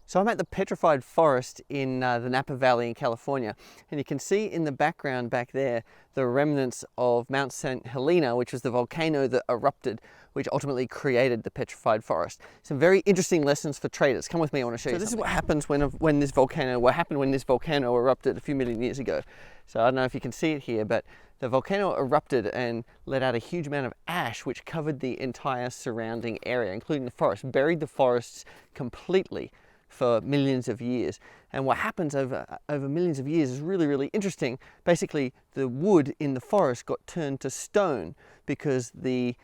So I'm at the petrified forest in the Napa Valley in California, and you can see in the background back there the remnants of Mount St. Helena, which was the volcano that erupted, which ultimately created the petrified forest. Some very interesting lessons for traders. Come with me, I want to show you something. This is what happens when this volcano erupted a few million years ago. So I don't know if you can see it here, but the volcano erupted and let out a huge amount of ash, which covered the entire surrounding area, including the forest, buried the forests completely for millions of years. And what happens over millions of years is really, really interesting. Basically, the wood in the forest got turned to stone because the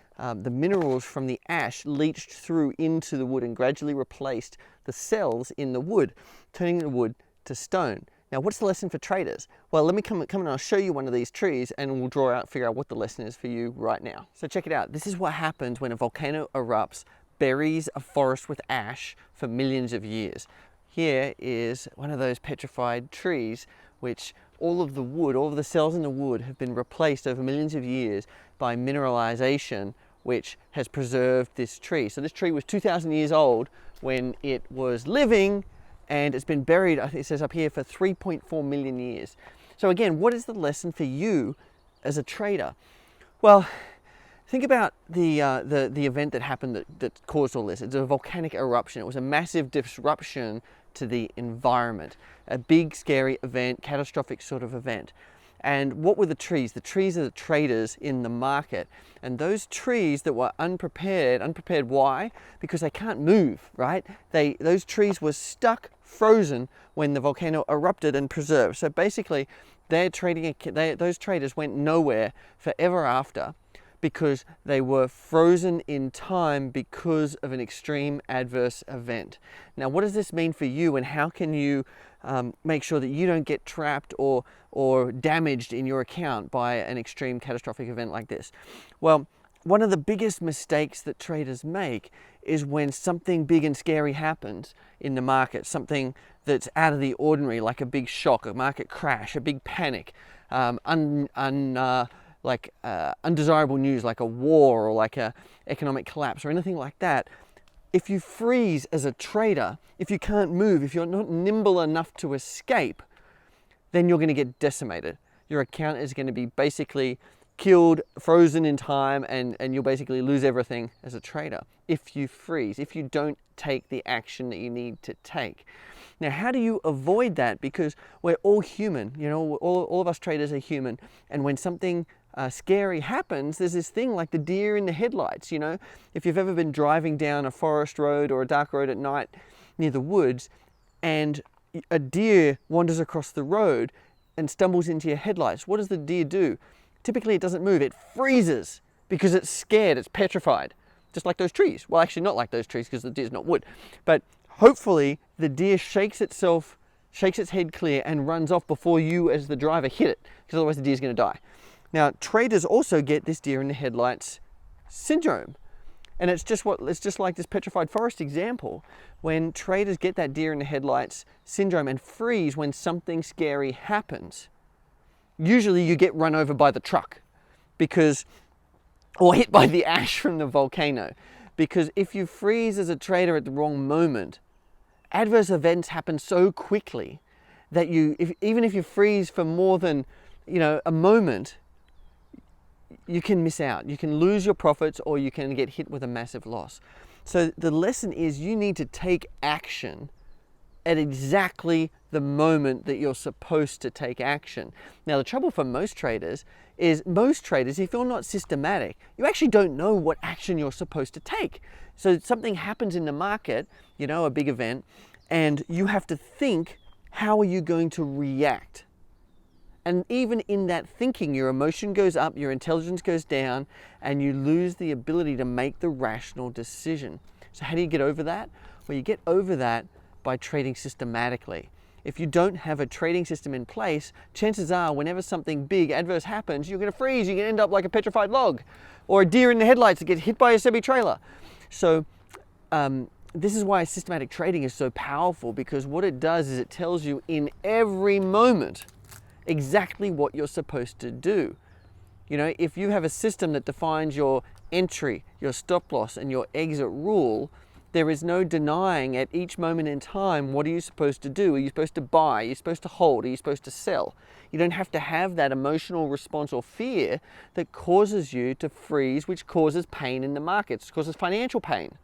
minerals from the ash leached through into the wood and gradually replaced the cells in the wood, turning the wood to stone. Now, what's the lesson for traders? Well, let me come and I'll show you one of these trees and we'll figure out what the lesson is for you right now. So check it out. This is what happens when a volcano erupts, buries a forest with ash for millions of years. Here is one of those petrified trees, which all of the wood, all of the cells in the wood have been replaced over millions of years by mineralization, which has preserved this tree. So this tree was 2,000 years old when it was living, and it's been buried, I think it says up here, for 3.4 million years. So again, what is the lesson for you as a trader? Well, think about the event that happened that caused all this. It's a volcanic eruption. It was a massive disruption to the environment, a big, scary event, catastrophic sort of event. And what were the trees? The trees are the traders in the market. And those trees that were unprepared, why? Because they can't move, right? Those trees were stuck, frozen when the volcano erupted and preserved. So basically, those traders went nowhere forever after, because they were frozen in time because of an extreme adverse event. Now, what does this mean for you, and how can you make sure that you don't get trapped or damaged in your account by an extreme catastrophic event like this? Well, one of the biggest mistakes that traders make is when something big and scary happens in the market, something that's out of the ordinary, like a big shock, a market crash, a big panic, undesirable news like a war or like a economic collapse or anything like that. If you freeze as a trader, if you can't move, if you're not nimble enough to escape, then you're going to get decimated. Your account is going to be basically killed, frozen in time, and you'll basically lose everything as a trader if you freeze, if you don't take the action that you need to take. Now, how do you avoid that? Because we're all human, you know, all of us traders are human, and when something scary happens, there's this thing like the deer in the headlights. You know, if you've ever been driving down a forest road or a dark road at night near the woods, and a deer wanders across the road and stumbles into your headlights, what does the deer do? Typically, it doesn't move. It freezes because it's scared. It's petrified, just like those trees. Well, actually, not like those trees, because the deer's not wood. But hopefully, the deer shakes its head clear and runs off before you, as the driver, hit it, because otherwise the deer's going to die. Now, traders also get this deer in the headlights syndrome. And it's just like this petrified forest example. When traders get that deer in the headlights syndrome and freeze when something scary happens, usually you get run over by the truck or hit by the ash from the volcano. Because if you freeze as a trader at the wrong moment, adverse events happen so quickly that even if you freeze for more than, a moment, you can miss out. You can lose your profits, or you can get hit with a massive loss. So the lesson is you need to take action at exactly the moment that you're supposed to take action. Now, the trouble for most traders, if you're not systematic, you actually don't know what action you're supposed to take. So something happens in the market, a big event, and you have to think, how are you going to react? And even in that thinking, your emotion goes up, your intelligence goes down, and you lose the ability to make the rational decision. So how do you get over that? Well, you get over that by trading systematically. If you don't have a trading system in place, chances are whenever something big, adverse happens, you're going to freeze. You're going to end up like a petrified log, or a deer in the headlights that gets hit by a semi-trailer. So this is why systematic trading is so powerful, because what it does is it tells you in every moment exactly what you're supposed to do. If you have a system that defines your entry, your stop loss, and your exit rule, There is no denying at each moment in time, what are you supposed to do? Are you supposed to buy? Are you supposed to hold? Are you supposed to sell? You don't have to have that emotional response or fear that causes you to freeze, which causes pain in the markets, causes financial pain,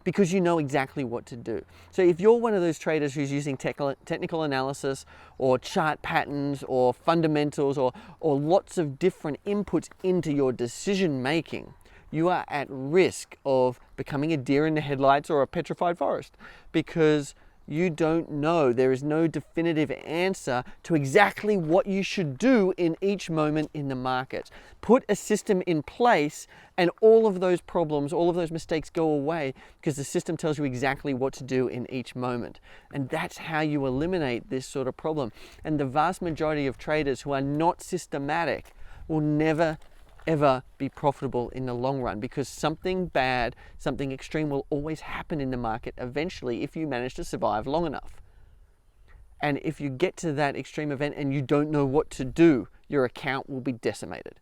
because you know exactly what to do. So if you're one of those traders who's using technical analysis or chart patterns or fundamentals or lots of different inputs into your decision making, you are at risk of becoming a deer in the headlights or a petrified forest, because you don't know. There is no definitive answer to exactly what you should do in each moment in the market. Put a system in place and all of those problems, all of those mistakes go away, because the system tells you exactly what to do in each moment. And that's how you eliminate this sort of problem. And the vast majority of traders who are not systematic will never ever be profitable in the long run, because something bad, something extreme will always happen in the market eventually if you manage to survive long enough. And if you get to that extreme event and you don't know what to do, your account will be decimated.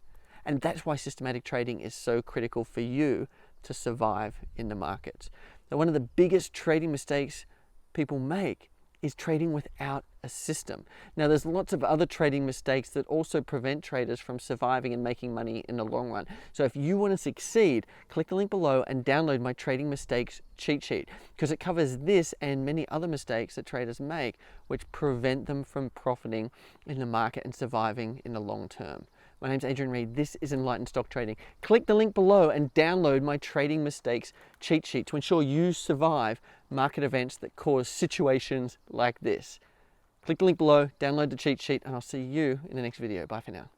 And that's why systematic trading is so critical for you to survive in the markets. Now, one of the biggest trading mistakes people make is trading without a system. Now, there's lots of other trading mistakes that also prevent traders from surviving and making money in the long run. So if you want to succeed, click the link below and download my trading mistakes cheat sheet, because it covers this and many other mistakes that traders make, which prevent them from profiting in the market and surviving in the long term. My name's Adrian Reed. This is Enlightened Stock Trading. Click the link below and download my trading mistakes cheat sheet to ensure you survive market events that cause situations like this. Click the link below, download the cheat sheet, and I'll see you in the next video. Bye for now.